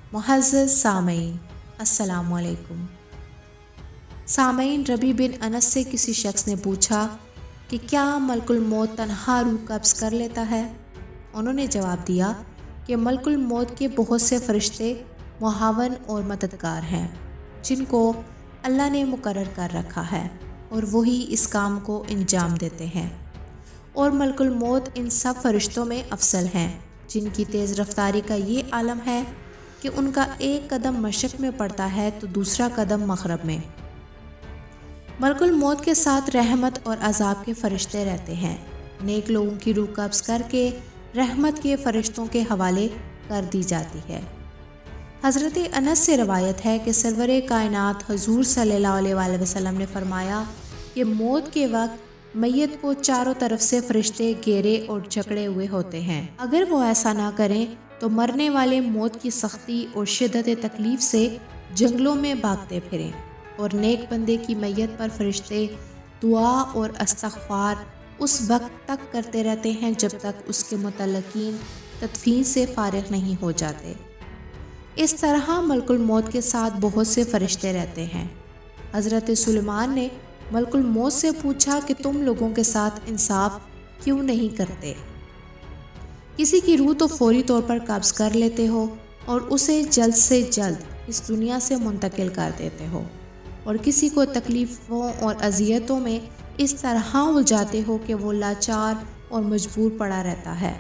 معزز سامعین، السلام علیکم۔ سامعین، ربیع بن انس سے کسی شخص نے پوچھا کہ کیا ملک الموت تنہا روح قبض کر لیتا ہے؟ انہوں نے جواب دیا کہ ملک الموت کے بہت سے فرشتے معاون اور مددگار ہیں جن کو اللہ نے مقرر کر رکھا ہے اور وہی اس کام کو انجام دیتے ہیں، اور ملک الموت ان سب فرشتوں میں افضل ہیں جن کی تیز رفتاری کا یہ عالم ہے کہ ان کا ایک قدم مشرق میں پڑتا ہے تو دوسرا قدم مغرب میں۔ ملک الموت کے ساتھ رحمت اور عذاب کے فرشتے رہتے ہیں۔ نیک لوگوں کی روح قبض کر کے رحمت کے فرشتوں کے حوالے کر دی جاتی ہے۔ حضرت انس سے روایت ہے کہ سرور کائنات حضور صلی اللہ علیہ وآلہ وسلم نے فرمایا کہ موت کے وقت میت کو چاروں طرف سے فرشتے گھیرے اور جکڑے ہوئے ہوتے ہیں۔ اگر وہ ایسا نہ کریں تو مرنے والے موت کی سختی اور شدت تکلیف سے جنگلوں میں بھاگتے پھریں، اور نیک بندے کی میت پر فرشتے دعا اور استغفار اس وقت تک کرتے رہتے ہیں جب تک اس کے متعلقین تدفین سے فارغ نہیں ہو جاتے۔ اس طرح ملک الموت کے ساتھ بہت سے فرشتے رہتے ہیں۔ حضرت سلیمان نے ملک الموت سے پوچھا کہ تم لوگوں کے ساتھ انصاف کیوں نہیں کرتے؟ کسی کی روح تو فوری طور پر قبض کر لیتے ہو اور اسے جلد سے جلد اس دنیا سے منتقل کر دیتے ہو، اور کسی کو تکلیفوں اور اذیتوں میں اس طرح الجھاتے ہو کہ وہ لاچار اور مجبور پڑا رہتا ہے۔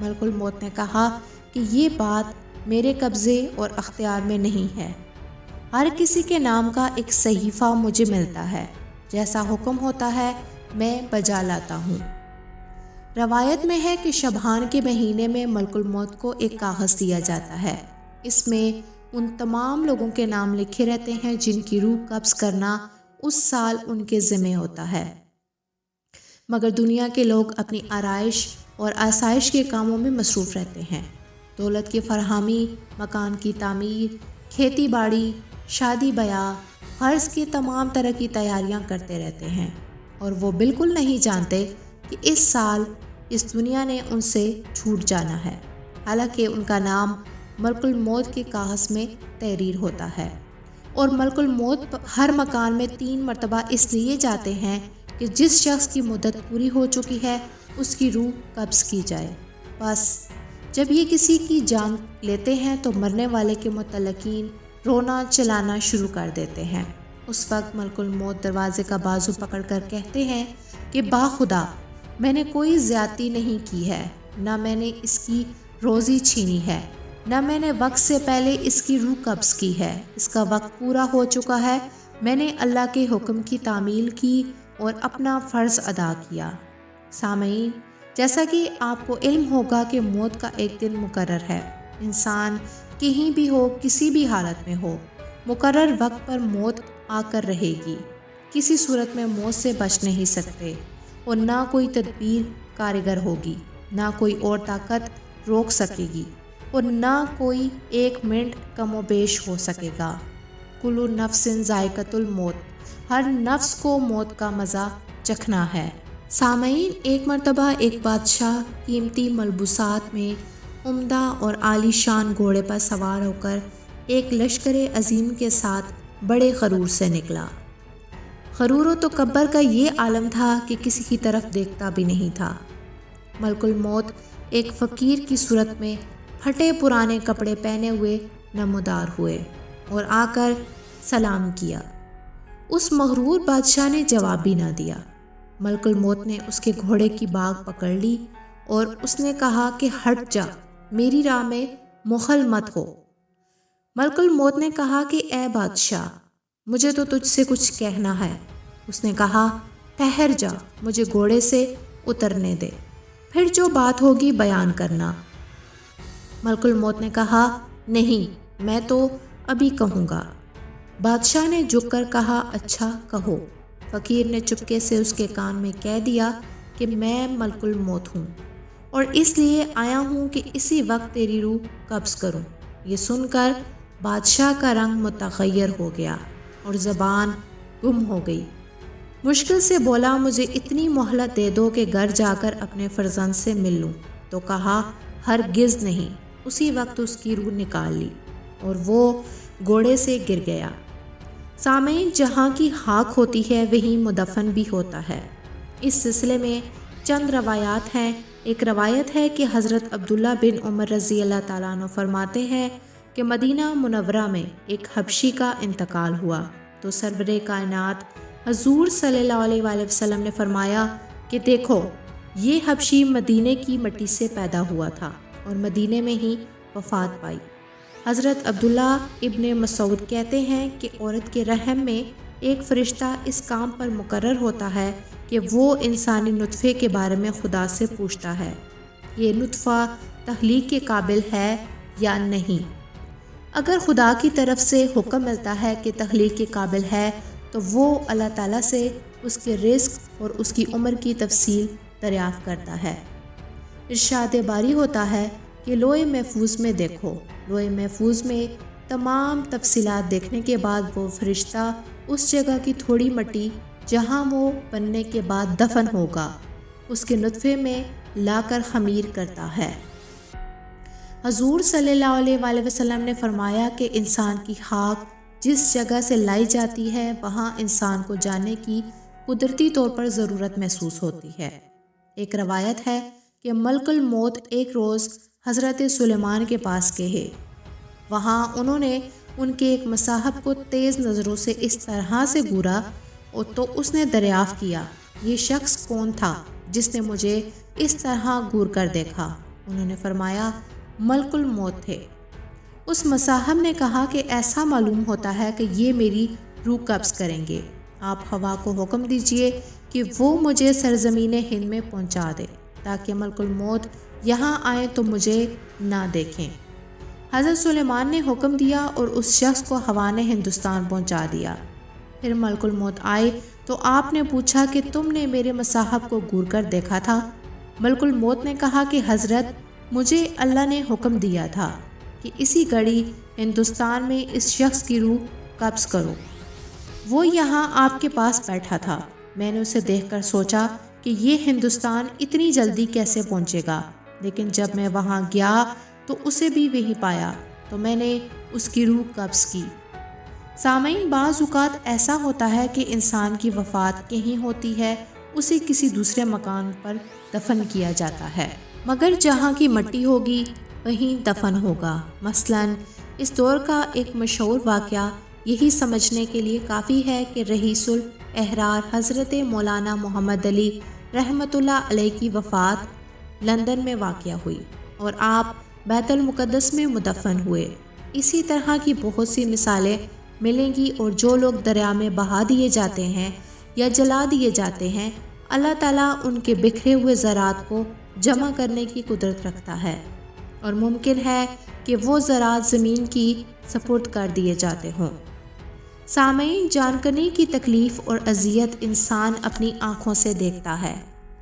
ملک الموت نے کہا کہ یہ بات میرے قبضے اور اختیار میں نہیں ہے۔ ہر کسی کے نام کا ایک صحیفہ مجھے ملتا ہے، جیسا حکم ہوتا ہے میں بجا لاتا ہوں۔ روایت میں ہے کہ شبان کے مہینے میں ملک الموت کو ایک کاغذ دیا جاتا ہے۔ اس میں ان تمام لوگوں کے نام لکھے رہتے ہیں جن کی روح قبض کرنا اس سال ان کے ذمہ ہوتا ہے، مگر دنیا کے لوگ اپنی آرائش اور آسائش کے کاموں میں مصروف رہتے ہیں۔ دولت کی فراہمی، مکان کی تعمیر، کھیتی باڑی، شادی بیاہ، قرض کی تمام طرح کی تیاریاں کرتے رہتے ہیں، اور وہ بالکل نہیں جانتے کہ اس سال اس دنیا نے ان سے چھوٹ جانا ہے، حالانکہ ان کا نام ملک الموت کے کاغذ میں تحریر ہوتا ہے۔ اور ملک الموت ہر مکان میں 3 مرتبہ اس لیے جاتے ہیں کہ جس شخص کی مدت پوری ہو چکی ہے اس کی روح قبض کی جائے۔ بس جب یہ کسی کی جان لیتے ہیں تو مرنے والے کے متعلقین رونا چلانا شروع کر دیتے ہیں۔ اس وقت ملک الموت دروازے کا بازو پکڑ کر کہتے ہیں کہ باخدا میں نے کوئی زیادتی نہیں کی ہے، نہ میں نے اس کی روزی چھینی ہے، نہ میں نے وقت سے پہلے اس کی روح قبض کی ہے۔ اس کا وقت پورا ہو چکا ہے، میں نے اللہ کے حکم کی تعمیل کی اور اپنا فرض ادا کیا۔ سامعین، جیسا کہ آپ کو علم ہوگا کہ موت کا ایک دن مقرر ہے۔ انسان کہیں بھی ہو، کسی بھی حالت میں ہو، مقرر وقت پر موت آ کر رہے گی۔ کسی صورت میں موت سے بچ نہیں سکتے، اور نہ کوئی تدبیر کارگر ہوگی، نہ کوئی اور طاقت روک سکے گی، اور نہ کوئی 1 منٹ کم و بیش ہو سکے گا۔ کلو نفس ذائقۃ الموت، ہر نفس کو موت کا مزہ چکھنا ہے۔ سامعین، ایک مرتبہ ایک بادشاہ قیمتی ملبوسات میں عمدہ اور عالی شان گھوڑے پر سوار ہو کر ایک لشکر عظیم کے ساتھ بڑے غرور سے نکلا۔ غرور و تکبر کا یہ عالم تھا کہ کسی کی طرف دیکھتا بھی نہیں تھا۔ ملک الموت ایک فقیر کی صورت میں پھٹے پرانے کپڑے پہنے ہوئے نمودار ہوئے اور آ کر سلام کیا۔ اس مغرور بادشاہ نے جواب بھی نہ دیا۔ ملک الموت نے اس کے گھوڑے کی باگھ پکڑ لی اور اس نے کہا کہ ہٹ جا، میری راہ میں مخل مت ہو۔ ملک الموت نے کہا کہ اے بادشاہ، مجھے تو تجھ سے کچھ کہنا ہے۔ اس نے کہا ٹھہر جا، مجھے گھوڑے سے اترنے دے، پھر جو بات ہوگی بیان کرنا۔ ملک الموت نے کہا نہیں، میں تو ابھی کہوں گا۔ بادشاہ نے جھک کر کہا اچھا کہو۔ فقیر نے چپکے سے اس کے کان میں کہہ دیا کہ میں ملک الموت ہوں، اور اس لیے آیا ہوں کہ اسی وقت تیری روح قبض کروں۔ یہ سن کر بادشاہ کا رنگ متغیر ہو گیا اور زبان گم ہو گئی۔ مشکل سے بولا مجھے اتنی مہلت دے دو کہ گھر جا کر اپنے فرزند سے مل لوں۔ تو کہا ہرگز نہیں۔ اسی وقت اس کی روح نکال لی اور وہ گھوڑے سے گر گیا۔ سامعین، جہاں کی خاک ہوتی ہے وہیں مدفن بھی ہوتا ہے۔ اس سلسلے میں چند روایات ہیں۔ ایک روایت ہے کہ حضرت عبداللہ بن عمر رضی اللہ تعالیٰ عنہ فرماتے ہیں کہ مدینہ منورہ میں ایک حبشی کا انتقال ہوا تو سرور کائنات حضور صلی اللہ علیہ وآلہ وسلم نے فرمایا کہ دیکھو، یہ حبشی مدینے کی مٹی سے پیدا ہوا تھا اور مدینے میں ہی وفات پائی۔ حضرت عبداللہ ابن مسعود کہتے ہیں کہ عورت کے رحم میں ایک فرشتہ اس کام پر مقرر ہوتا ہے کہ وہ انسانی نطفے کے بارے میں خدا سے پوچھتا ہے، یہ نطفہ تخلیق کے قابل ہے یا نہیں۔ اگر خدا کی طرف سے حکم ملتا ہے کہ تخلیق کے قابل ہے تو وہ اللہ تعالیٰ سے اس کے رزق اور اس کی عمر کی تفصیل دریافت کرتا ہے۔ ارشاد باری ہوتا ہے کہ لوح محفوظ میں دیکھو۔ لوح محفوظ میں تمام تفصیلات دیکھنے کے بعد وہ فرشتہ اس جگہ کی تھوڑی مٹی جہاں وہ بننے کے بعد دفن ہوگا اس کے نطفے میں لا کر خمیر کرتا ہے۔ حضور صلی اللہ علیہ وآلہ وسلم نے فرمایا کہ انسان کی خاک جس جگہ سے لائی جاتی ہے وہاں انسان کو جانے کی قدرتی طور پر ضرورت محسوس ہوتی ہے۔ ایک روایت ہے کہ ملک الموت ایک روز حضرت سلیمان کے پاس گئے۔ وہاں انہوں نے ان کے ایک مصاحب کو تیز نظروں سے اس طرح سے گھورا تو اس نے دریافت کیا، یہ شخص کون تھا جس نے مجھے اس طرح گھور کر دیکھا؟ انہوں نے فرمایا ملک الموت تھے۔ اس مصاحب نے کہا کہ ایسا معلوم ہوتا ہے کہ یہ میری روح قبض کریں گے، آپ ہوا کو حکم دیجئے کہ وہ مجھے سرزمین ہند میں پہنچا دے تاکہ ملک الموت یہاں آئیں تو مجھے نہ دیکھیں۔ حضرت سلیمان نے حکم دیا اور اس شخص کو ہوا نے ہندوستان پہنچا دیا۔ پھر ملک الموت آئے تو آپ نے پوچھا کہ تم نے میرے مصاحب کو گھور کر دیکھا تھا؟ ملک الموت نے کہا کہ حضرت مجھے اللہ نے حکم دیا تھا کہ اسی گھڑی ہندوستان میں اس شخص کی روح قبض کرو۔ وہ یہاں آپ کے پاس بیٹھا تھا۔ میں نے اسے دیکھ کر سوچا کہ یہ ہندوستان اتنی جلدی کیسے پہنچے گا، لیکن جب میں وہاں گیا تو اسے بھی وہیں پایا تو میں نے اس کی روح قبض کی۔ سامعین، بعض اوقات ایسا ہوتا ہے کہ انسان کی وفات کہیں ہوتی ہے، اسے کسی دوسرے مکان پر دفن کیا جاتا ہے، مگر جہاں کی مٹی ہوگی وہیں دفن ہوگا۔ مثلاً اس دور کا ایک مشہور واقعہ یہی سمجھنے کے لیے کافی ہے کہ رئیس الاحرار حضرت مولانا محمد علی رحمۃ اللہ علیہ کی وفات لندن میں واقع ہوئی اور آپ بیت المقدس میں مدفن ہوئے۔ اسی طرح کی بہت سی مثالیں ملیں گی، اور جو لوگ دریا میں بہا دیے جاتے ہیں یا جلا دیے جاتے ہیں، اللہ تعالیٰ ان کے بکھرے ہوئے ذرات کو جمع کرنے کی قدرت رکھتا ہے اور ممکن ہے کہ وہ ذرات زمین کی سپرد کر دیے جاتے ہوں۔ سامعین، جانکنی کی تکلیف اور اذیت انسان اپنی آنکھوں سے دیکھتا ہے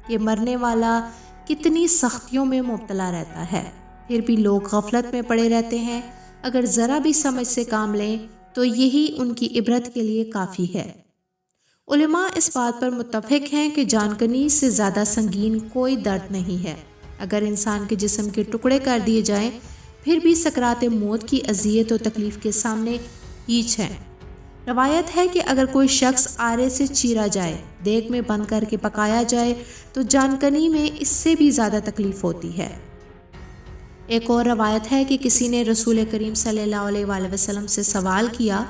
کہ مرنے والا کتنی سختیوں میں مبتلا رہتا ہے، پھر بھی لوگ غفلت میں پڑے رہتے ہیں۔ اگر ذرا بھی سمجھ سے کام لیں تو یہی ان کی عبرت کے لیے کافی ہے۔ علماء اس بات پر متفق ہیں کہ جانکنی سے زیادہ سنگین کوئی درد نہیں ہے۔ اگر انسان کے جسم کے ٹکڑے کر دیے جائیں پھر بھی سکرات موت کی اذیت و تکلیف کے سامنے ہیچ ہے۔ روایت ہے کہ اگر کوئی شخص آرے سے چیرا جائے، دیگ میں بند کر کے پکایا جائے تو جانکنی میں اس سے بھی زیادہ تکلیف ہوتی ہے۔ ایک اور روایت ہے کہ کسی نے رسول کریم صلی اللہ علیہ وآلہ وسلم سے سوال کیا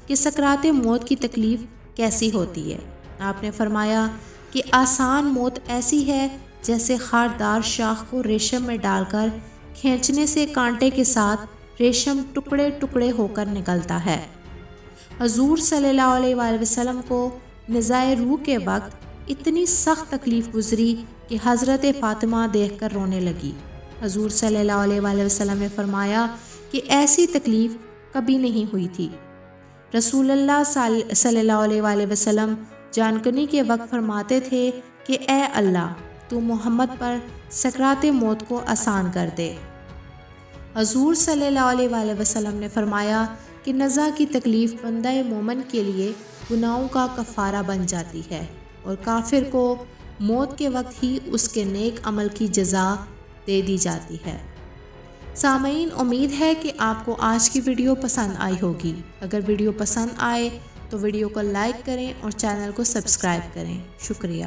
کہ سکرات موت کی تکلیف کیسی ہوتی ہے؟ آپ نے فرمایا کہ آسان موت ایسی ہے جیسے خاردار شاخ کو ریشم میں ڈال کر کھینچنے سے کانٹے کے ساتھ ریشم ٹکڑے ٹکڑے ہو کر نکلتا ہے۔ حضور صلی اللہ علیہ وآلہ وسلم کو نزاع روح کے وقت اتنی سخت تکلیف گزری کہ حضرت فاطمہ دیکھ کر رونے لگی۔ حضور صلی اللہ علیہ وآلہ وسلم نے فرمایا کہ ایسی تکلیف کبھی نہیں ہوئی تھی۔ رسول اللہ صلی اللہ علیہ وآلہ وسلم جانکنی کے وقت فرماتے تھے کہ اے اللہ، تو محمد پر سکرات موت کو آسان کر دے۔ حضور صلی اللہ علیہ وآلہ وسلم نے فرمایا کہ نزع کی تکلیف بندہ مومن کے لیے گناہوں کا کفارہ بن جاتی ہے اور کافر کو موت کے وقت ہی اس کے نیک عمل کی جزا دے دی جاتی ہے۔ سامعین، امید ہے کہ آپ کو آج کی ویڈیو پسند آئی ہوگی۔ اگر ویڈیو پسند آئے تو ویڈیو کو لائک کریں اور چینل کو سبسکرائب کریں۔ شکریہ۔